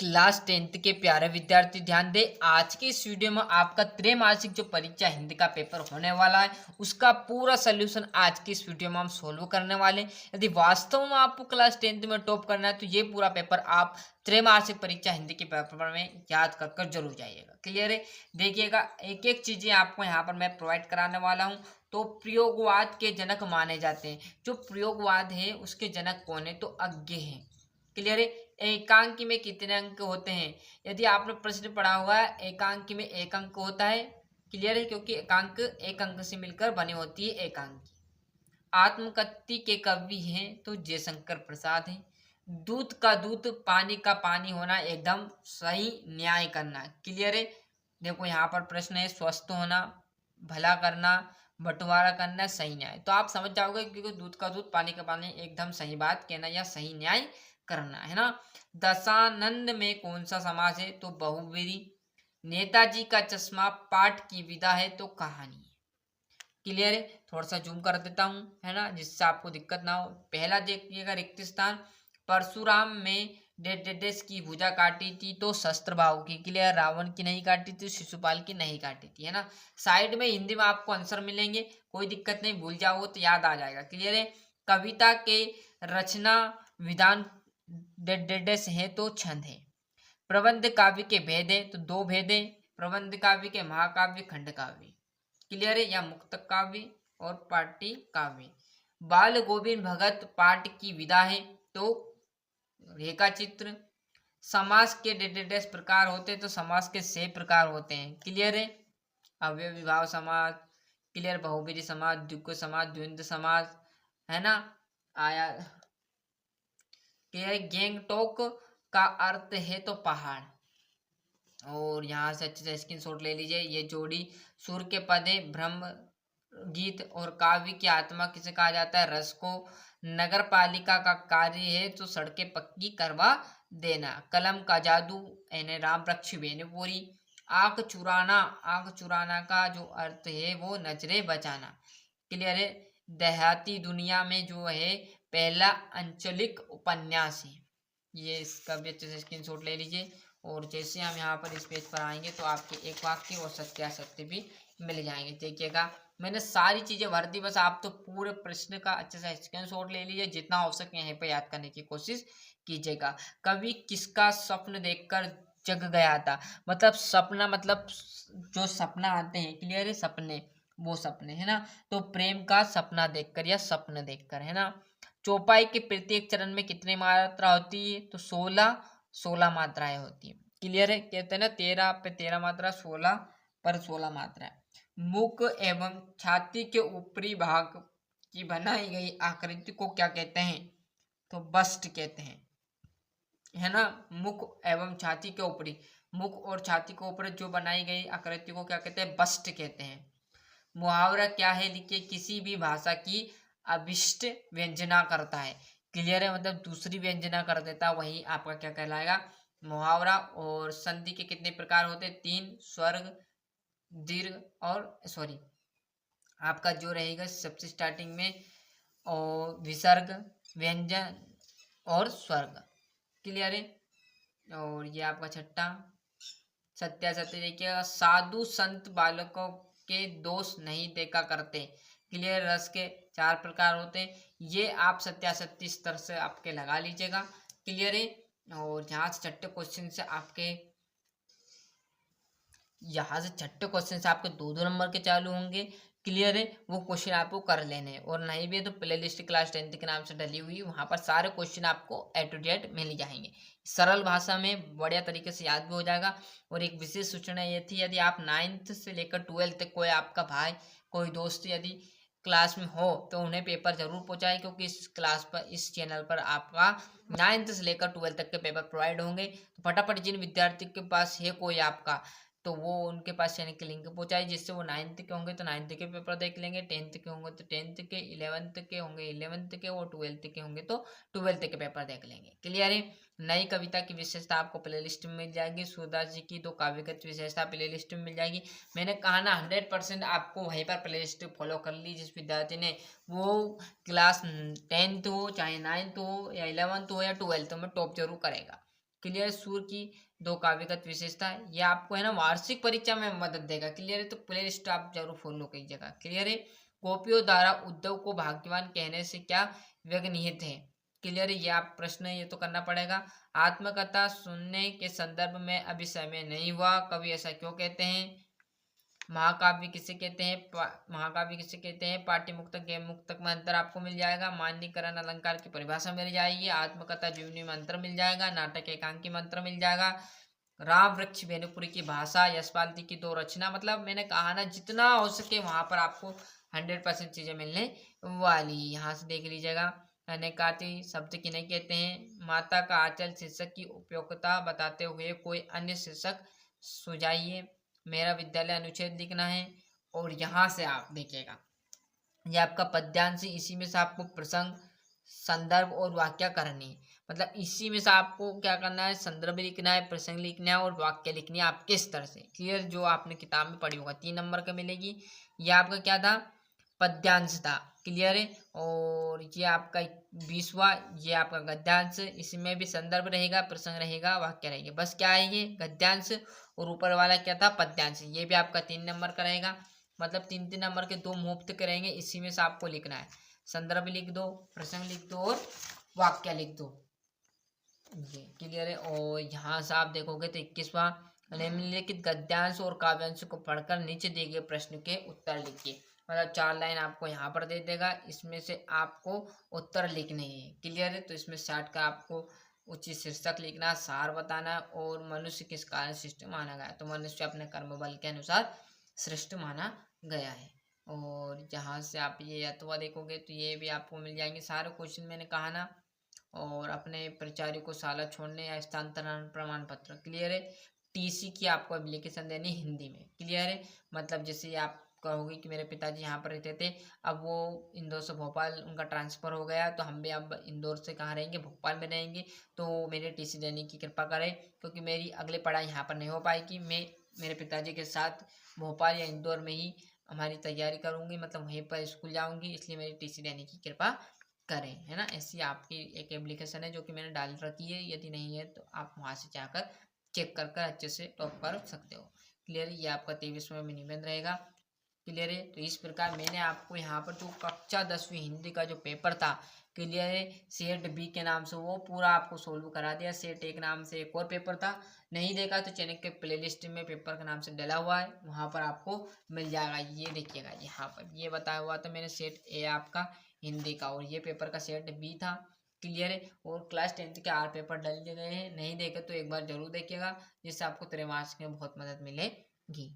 Class 10th के प्यारे विद्यार्थी ध्यान दें। आज के इस वीडियो में आपका त्रैमासिक जो परीक्षा हिंदी का पेपर होने वाला है उसका पूरा सलूशन आज की इस वीडियो में हम सोल्व करने वाले हैं। यदि वास्तव में आपको क्लास 10th में टॉप करना है तो ये पूरा पेपर आप त्रैमासिक परीक्षा हिंदी के पेपर में याद कर कर जरूर जाइएगा। क्लियर है? देखिएगा, एक एक चीजें आपको यहाँ पर मैं प्रोवाइड कराने वाला हूँ। तो प्रयोगवाद के जनक माने जाते हैं। जो प्रयोगवाद है उसके जनक कौन है? तो अज्ञे हैं। क्लियर है? एकांकी में कितने अंक होते हैं? यदि आपने प्रश्न पढ़ा हुआ है, एकांकी में एक अंक होता है। क्लियर है? क्योंकि एकांक एक अंक से मिलकर बनी होती है एकांकी। आत्मकथ्य के कवि हैं तो जयशंकर प्रसाद हैं। दूध का दूध, पानी का पानी होना एकदम सही न्याय करना। क्लियर है? देखो यहाँ पर प्रश्न है, स्वस्थ होना, भला करना, बंटवारा करना, सही न्याय। तो आप समझ जाओगे क्योंकि दूध का दूध, पानी का पानी एकदम सही बात कहना या सही न्याय करना है ना। दशानंद में कौन सा समास है? तो बहुव्रीहि। नेताजी का चश्मा पाठ की विधा है तो कहानी है। क्लियर है? थोड़ा सा जूम कर देता हूं, है ना, जिससे आपको दिक्कत ना हो। पहला देखिएगा, रिक्त स्थान। परशुराम में डेडेस की भुजा काटी थी तो शस्त्र भाव की। क्लियर? रावण की नहीं काटी थी, शिशुपाल की नहीं काटी थी, है ना। साइड में हिंदी में आपको आंसर मिलेंगे, कोई दिक्कत नहीं, भूल जाओ तो याद आ जाएगा। क्लियर है? कविता के रचना विधान डेडेस है तो छंद है। प्रबंध काव्य के भेद है तो दो भेद है। प्रबंध काव्य के महाकाव्य, खंड काव्य। क्लियर है? या मुक्तक काव्य और पाटी काव्य। बाल गोविंद भगत पाठ की विधा है तो रेखा चित्र। समास के डेडेडेस प्रकार होते हैं तो समास के 6 प्रकार होते हैं। क्लियर है? अव्यय विभाव समास, क्लियर, बहुब्रीहि समास, द्विगु समास, द्वंद्व समास, है ना। आया क्लियर? गैंगटॉक का अर्थ है तो पहाड़। और यहाँ से अच्छे से स्क्रीनशॉट ले लीजिए। ये जोड़ी सुर के पद है। ब्रह्म गीत और काव्य की आत्मा किसे कहा जाता है? रस को। नगर पालिका का कार्य है तो सड़कें पक्की करवा देना। कलम का जादू, यानी राम वृक्ष बेनीपुरी। आंख चुराना, आंख चुराना का जो अर्थ है वो नजरें बचाना। क्लियर है? देहाती दुनिया में जो है पहला अंचलिक उपन्यास है। ये इसका भी अच्छे से स्क्रीनशॉट ले लीजिए। और जैसे हम यहाँ पर इस पेज पर आएंगे तो आपके एक वाक्य और सत्यासत्य भी मिल जाएंगे। देखिएगा, मैंने सारी चीजें भर दी, बस आप तो पूरे प्रश्न का अच्छे से स्क्रीनशॉट ले लीजिए। जितना हो सके यहीं पे याद करने की कोशिश कीजिएगा। कवि किसका स्वप्न देखकर जग गया था? मतलब सपना, मतलब जो सपना आते हैं, क्लियर है, सपने, वो सपने, है ना। तो प्रेम का सपना देखकर या स्वप्न देखकर, है ना। चौपाई के प्रत्येक चरण में कितनी मात्रा होती है? तो 16 मात्राएं होती है। क्लियर है? कहते हैं ना 13 पे 13 मात्रा, 16 पर 16 मात्रा। मुख एवं छाती के ऊपरी भाग की बनाई गई आकृति को क्या कहते हैं? तो बस्ट कहते हैं, है ना। मुख एवं छाती के ऊपरी, मुख और छाती के ऊपर जो बनाई गई आकृति को क्या कहते हैं? बस्ट कहते हैं। मुहावरा क्या है? लिखिए, किसी भी भाषा की अभिष्ट व्यंजना करता है। क्लियर है? मतलब दूसरी व्यंजना कर देता, वही आपका क्या कहलाएगा? मुहावरा। और संधि के कितने प्रकार होते हैं? 3, स्वर्ग, दीर्घ और सॉरी, आपका जो रहेगा सबसे स्टार्टिंग में, और विसर्ग, व्यंजन और स्वर्ग। क्लियर है? और ये आपका छठा सत्यासत्य देखिएगा, साधु संत बालकों के दोष नहीं देखा करते। क्लियर? रस के 4 प्रकार होते हैं। ये आप सत्यासत्य स्तर से आपके लगा लीजिएगा। क्लियर है? और यहाँ से छठे क्वेश्चन से आपके, यहाँ से छठे क्वेश्चन से आपके 2-2 नंबर के चालू होंगे। क्लियर है? वो क्वेश्चन आपको कर लेने हैं। और नहीं भी है तो प्ले लिस्ट क्लास 10th के नाम से डली हुई, वहाँ पर सारे क्वेश्चन आपको A to Z मिल जाएंगे। सरल भाषा में बढ़िया तरीके से याद भी हो जाएगा। और एक विशेष सूचना ये थी, यदि आप 9th से लेकर 12th तक कोई आपका भाई, कोई दोस्त यदि क्लास में हो तो उन्हें पेपर जरूर पहुंचाए, क्योंकि इस क्लास पर, इस चैनल पर आपका 9th से लेकर 12th तक के पेपर प्रोवाइड होंगे। तो फटाफट जिन विद्यार्थी के पास है कोई आपका, तो वो उनके पास चैनल के लिंक पहुंचाए, जिससे वो 9th के होंगे तो 9th के पेपर देख लेंगे, 10th के होंगे तो 10th के, 11th के होंगे 11th के, और 12th के होंगे तो 12th के पेपर देख लेंगे। क्लियर है? नई कविता की विशेषता आपको प्लेलिस्ट में मिल जाएगी। सूरदास जी की 2 काव्यगत विशेषता प्लेलिस्ट में मिल जाएगी। मैंने कहा ना 100% आपको वहीं पर प्लेलिस्ट फॉलो कर ली। जिस विद्यार्थी ने, वो क्लास 10th हो, चाहे 9th हो या 11th हो या 12th में, टॉप जरूर करेगा। क्लियर, सूर्य की दो काव्यगत विशेषता, ये आपको है ना वार्षिक परीक्षा में मदद देगा। क्लियर है, तो प्ले लिस्ट आप जरूर फॉलो कीजिएगा। क्लियर है, गोपियों द्वारा उद्धव को भाग्यवान कहने से क्या व्यग निहित है। क्लियर है, ये आप प्रश्न ये तो करना पड़ेगा। आत्मकथा सुनने के संदर्भ में अभी समय नहीं हुआ, कवि ऐसा क्यों कहते हैं। महाकाव्य किसे कहते हैं, महाकाव्य किसे कहते हैं। पाठ्य मुक्तक गेय मुक्तक में अंतर आपको मिल जाएगा। मान्यकरण अलंकार की परिभाषा मिल जाएगी। आत्मकथा जीवनी में अंतर मिल जाएगा। नाटक एकांकी में अंतर मिल जाएगा। राम वृक्ष वेनुपुरी की भाषा, यशपाल की दो रचना, मतलब मैंने कहा ना जितना हो सके वहां पर आपको 100% चीजें मिलने वाली। यहाँ से देख लीजिएगा। अनेकाति शब्द किन्हें कहते हैं। माता का आंचल शीर्षक की उपयोगिता बताते हुए कोई अन्य शीर्षक सुझाइए। मेरा विद्यालय अनुच्छेद लिखना है। और यहाँ से आप देखिएगा ये आपका पद्यांश, इसी में से आपको प्रसंग, संदर्भ और वाक्य करनी है। मतलब इसी में से आपको क्या करना है, संदर्भ लिखना है, प्रसंग लिखना है और वाक्य लिखनी है आपके स्तर से। क्लियर, जो आपने किताब में पढ़ी होगा 3 नंबर का मिलेगी। ये आपका क्या था, पद्यांश था। क्लियर है, और ये आपका 20वां, ये आपका गद्यांश, इसमें भी संदर्भ रहेगा, प्रसंग रहेगा, वाक्य रहेगा। बस क्या है ये गद्यांश, और ऊपर वाला क्या था, पद्यांश। ये भी आपका 3 नंबर का रहेगा। मतलब 3-3 नंबर के 2 मुफ्त के रहेंगे, इसी में से आपको लिखना है। संदर्भ लिख दो, प्रसंग लिख दो और वाक्य लिख दो। ये क्लियर है। और यहाँ से आप देखोगे तो 21वां, निम्नलिखित गद्यांश और काव्यांश को पढ़कर नीचे दिए गए प्रश्न के उत्तर लिखिए। मतलब 4 लाइन आपको यहाँ पर दे देगा, इसमें से आपको उत्तर लिखने हैं। क्लियर है, तो इसमें शॉर्ट का आपको उचित शीर्षक लिखना, सार बताना और मनुष्य किस कारण श्रेष्ठ माना गया। तो मनुष्य अपने कर्म बल के अनुसार श्रेष्ठ माना गया है। और जहाँ से आप ये अथवा देखोगे तो ये भी आपको मिल जाएंगे सारे क्वेश्चन, मैंने कहा ना। और अपने प्राचार्य को साला छोड़ने या स्थानांतरण प्रमाण पत्र। क्लियर है, टीसी की आपको एप्लीकेशन देनी हिंदी में। क्लियर है, मतलब जैसे आप कहोगे कि मेरे पिताजी यहाँ पर रहते थे, अब वो इंदौर से भोपाल उनका ट्रांसफ़र हो गया, तो हम भी अब इंदौर से कहाँ रहेंगे, भोपाल में रहेंगे, तो मेरे टीसी देने की कृपा करें, क्योंकि मेरी अगली पढ़ाई यहाँ पर नहीं हो पाएगी। मैं मेरे पिताजी के साथ भोपाल या इंदौर में ही हमारी तैयारी करूँगी, मतलब वहीं पर स्कूल जाऊँगी, इसलिए मेरी टीसी देने की कृपा करें, है ना। ऐसी आपकी एक एप्लीकेशन है जो कि मैंने डाल रखी है, यदि नहीं है तो आप वहाँ से जाकर चेक कर अच्छे से टॉप कर सकते हो। क्लियर, ये आपका 23वां मिनी निबंध रहेगा। क्लियर है, तो इस प्रकार मैंने आपको यहाँ पर जो कक्षा 10वीं हिंदी का जो पेपर था, क्लियर है, सेट बी के नाम से, वो पूरा आपको सोल्व करा दिया। सेट ए के नाम से एक और पेपर था, नहीं देखा तो चैनल के प्लेलिस्ट में पेपर का नाम से डला हुआ है, वहाँ पर आपको मिल जाएगा। ये देखिएगा यहाँ पर ये बताया हुआ था मैंने, सेट ए आपका हिंदी का, और ये पेपर का सेट बी था। क्लियर है, और क्लास 10th के 8 पेपर डल दिए गए हैं, नहीं देखे तो एक बार जरूर देखिएगा, जिससे आपको त्रैमासिक में बहुत मदद मिलेगी।